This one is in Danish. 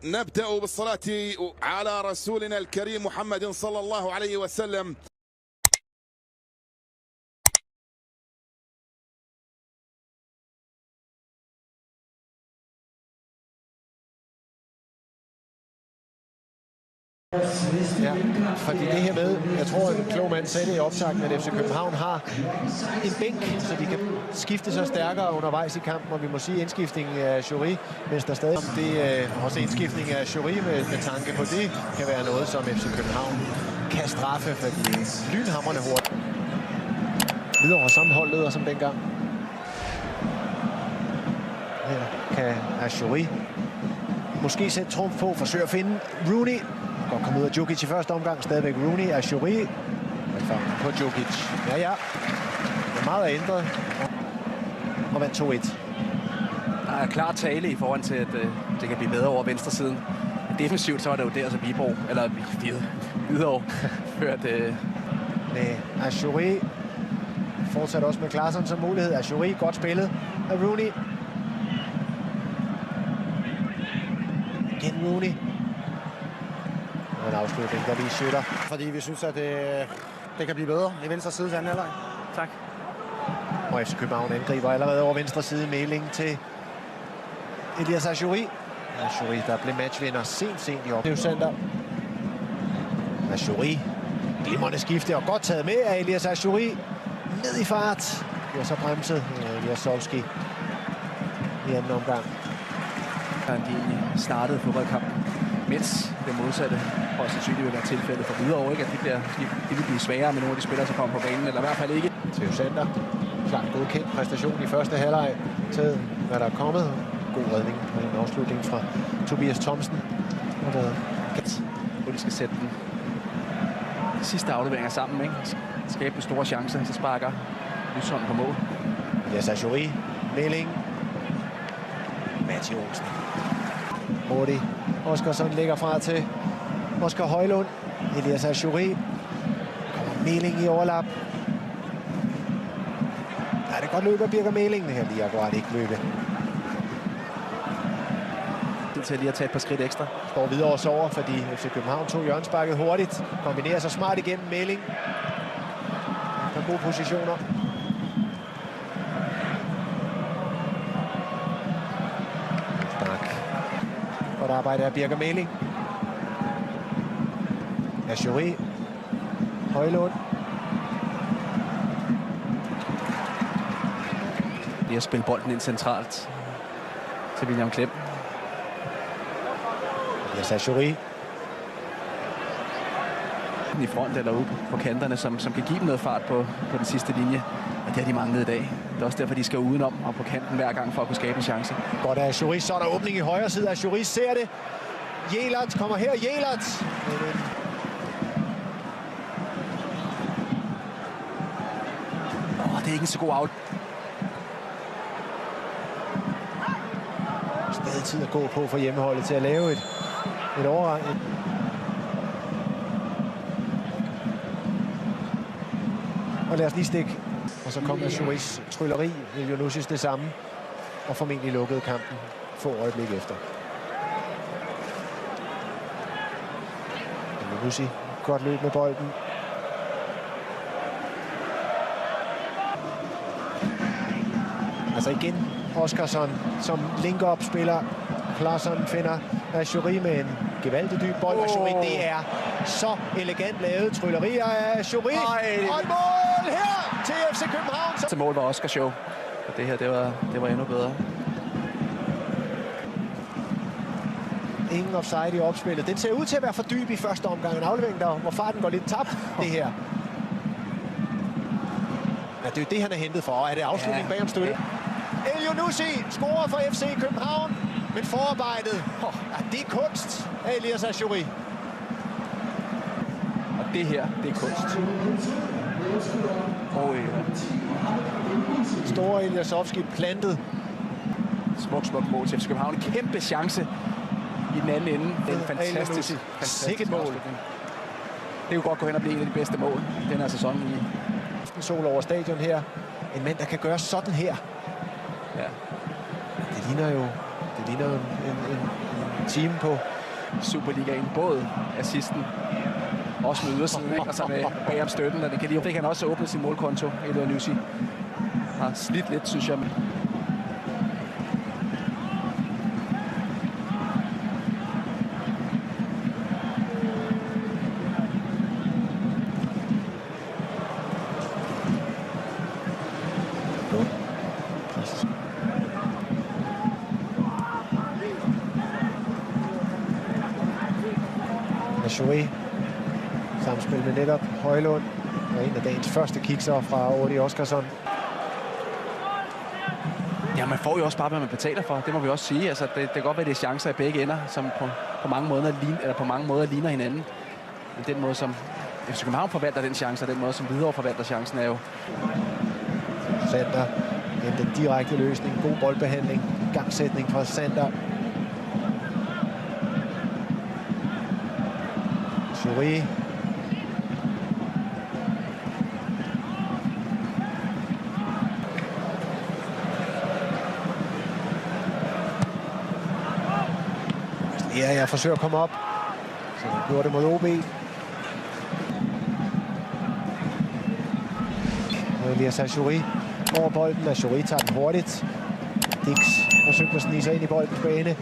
نبدأ بالصلاة على رسولنا الكريم محمد صلى الله عليه وسلم. Ja, fordi det her med, jeg tror, en klog mand sagde det i optakten, at FC København har en bænk, så de kan skifte sig stærkere undervejs i kampen, og vi må sige indskiftningen af Jory, mens der stadig det også indskiftningen af Jory med tanke på det, kan være noget, som FC København kan straffe, fordi lynhamrende hurtigt. Videre og samme holdleder som dengang. Her kan Jory måske sætte trumf på, forsøge at finde Rooney. Godt komme ud af Djukic i første omgang. Stadigvæk Rooney af Jory. På Djukic. Ja. Det er meget ændret. Og vandt 2-1. Der er klar tale i forhold til, at det kan blive bedre over venstre siden. Defensivt så er det jo der, så Viborg, eller Hvidovre, ført... Med Jory. Fortsat også med Klaarsson som mulighed. Jory godt spillet af Rooney. Igen Rooney. En afslutning, der lige Schøtter. Fordi vi synes, at det kan blive bedre i venstre side til anden halvleg. Tak. Og FC København angriber allerede over venstre side. Mailing til Elias Achouri. Achouri, der blev matchvinder sent i op. Det er jo Sander. Achouri. Glimrende skifte og godt taget med af Elias Achouri. Ned i fart. Bliver så bremset Elias Solski i anden omgang. De startede fodboldkampen, mens det modsatte højst sandsynligt vil være tilfældet for Hvidovre, ikke? At de vil blive sværere med nogle af de spillere, som kommer på banen, eller i hvert fald ikke. Theo Sander, klart godkendt præstation i første halvleg til, hvad der er kommet. God redning med en afslutning fra Tobias Thomsen. Hvor de skal sætte den sidste afleveringer sammen, ikke? Skabe en store chance, så sparker Lysholm på mål. Elias Achouri, Mailing, Matti Olsen. Hurtigt. Oskarsson lægger fra til Oscar Højlund. Elias Achouri. Kommer Mailing i overlap. Ja, det er godt løb af Birger Mailing. Det her lige akkurat ikke løbe. Det til lige at tage et par skridt ekstra. Står videre og sover, fordi FC København tog hjørnesparket hurtigt. Kombinerer sig smart igennem Mailing. Der er gode positioner. Godt arbejde af Birger Mailing. Achouri. Højlund. Det er at spille bolden ind centralt til William Klem. Elias Achouri. I front eller ude på kanterne, som kan give dem noget fart på den sidste linje. Og det har de manglet i dag. Det er også derfor, de skal udenom og på kanten hver gang for at kunne skabe en chance. Godt af Achouri. Så er der åbning i højre side. Achouri ser det. Jelert kommer her. Jelert. Det er ikke en så god out. Stadig tid at gå på for hjemmeholdet til at lave et overrang. Og lad os lige stikke. Og så kom Achouris trylleri. Elyounoussis det samme. Og formentlig lukkede kampen få øjeblik efter. Elyounoussi godt løb med bolden. Altså igen Oskarsson som link-up spiller. Klaarsson finder Achouri med en gevaldig dyb bold. Achouri, det er så elegant lavet. Tryllerier af Achouri. Og et mål her til FC København. Til mål var Oscar show. Og det her, det var endnu bedre. Ingen offside i opspillet. Den ser ud til at være for dyb i første omgang. En aflevering, hvor farten går lidt tabt. Det her. Ja, det er jo det, han er hentet for. Og er det afslutning bag om støtte? Elyounoussi scorer for FC København. Men forarbejdet, det er kunst af Elias Achouri. Og det her, det er kunst. Store Eliasovski plantet. Smuk mål til FC København. En kæmpe chance i den anden ende. Det er en fantastisk mål. Det kunne godt gå hen og blive en af de bedste mål i den her sæson. En sol over stadion her. En mand, der kan gøre sådan her. Ja. Det ligner jo en time på. Superligaen, både assisten, også med ydersiden, ikke? Og så med bagom støtten, og det kan lige fik han også åbnet sin målkonto, Elyounoussi. Har slidt lidt, synes jeg. Joey. Samspil med netop Højlund. Og en af dagens første kikser fra Oddi Oskarsson. Ja, man får jo også bare, hvad man betaler for. Det må vi også sige. Altså, det kan godt være, det er chancer i begge ender, som på mange måder ligner hinanden. Men den måde, som FC København forvalter den chance, og den måde, som Hvidovre forvalter chancen, er jo... Sander. Den direkte løsning. God boldbehandling. Gangsætning fra Sander. Joey. Ja, jeg forsøger at komme op. Så jeg gjorde det mod OB. Elias Achouri over bolden, og Achouri tager den hurtigt. Dix forsøger at snige sig ind i boldens bane.